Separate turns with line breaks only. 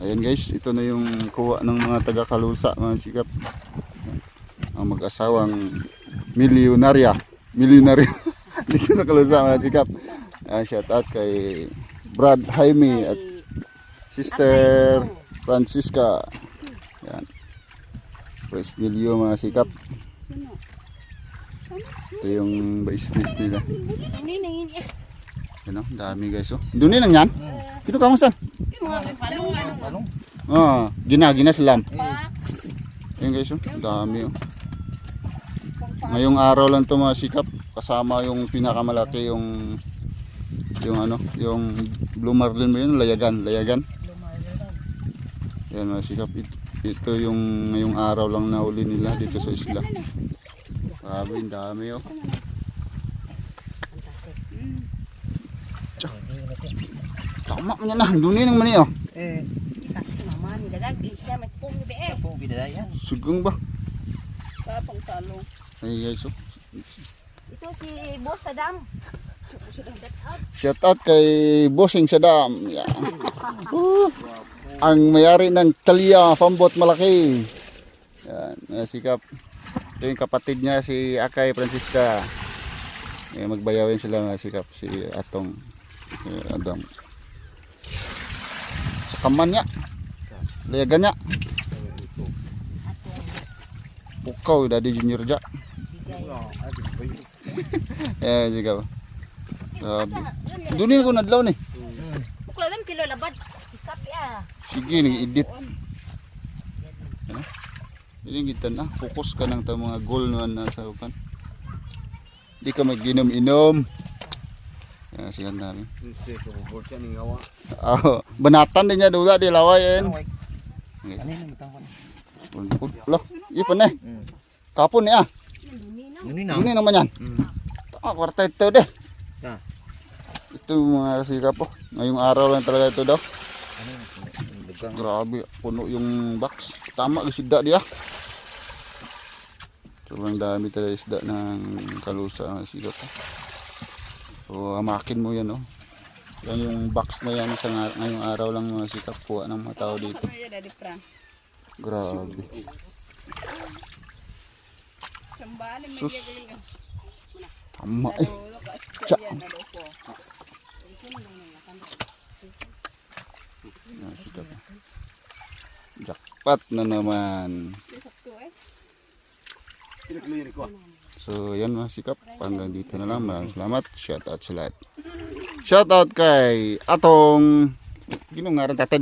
Ayan guys, ito na yung kuha ng mga taga-Kalusa, mga sikap. Ang mag-asawang milyonarya dito sa Kalusa, mga sikap. Shout out kay Brad Jaime at Sister Francisca. Ayan. Presnilio, mga sikap. Ito yung business nila. Ano, dami guys. Oh. Dunin lang yan. Kino ka mo saan? Gina silam. Ayan guys, oh. Dami. Oh. Ngayong araw lang to, mga sikap. Kasama yung pinakamalaki, yung blue marlin mo yun, layagan. Ayan mga sikap. Ito yung ngayong araw lang na uli nila dito sa isla. Grabe, dami oh. Tama mo na, dunin ng mani oh. Sugung ba? Ay guys oh.
Ito si Boss Sadam.
Shout out kay Bossing Sadam. Yeah. Ang mayari ng Talia Pambot Malaki. Yan, sikap. Ito yung kapatid niya si Akay Francisca. Magbayawin sila, mga sikap, si Atong Adam. Sa kaman niya. Layagan niya. Pukaw, Daddy Junior ja. Sikap. Grabe. Dunin ko nadlaw ni.
Bukla lang kilo labad. Sikap ya.
Sige, nag-edit. Ano? Hindi na. Focus ka ng mga goal naman na sa upan. Hindi ka mag-inom-inom. Siyan namin. Banatan din niya dula di lawayan. Loh, ipan na. Kapon niya. Dunin naman yan. Kwarta ito deh. Ito mga sikap po. Ngayong araw lang talaga ito daw. Grabe, puno yung box. Tama isda dia. Sobrang dami talaga isda ng Kalusa, mga sikap. So amakin mo yan oh. Yan yung box na yan sa ngayong araw lang, mga sikap, kuha ng mga tao dito. Grabe. Sus. Tama eh. Tsa. Sikap. Jackpot na naman. So yan mga sikap, hanggang dito na lang. Maraming salamat. Shout out sa lahat. Shout out kay Atong Ginong nga rin tatay.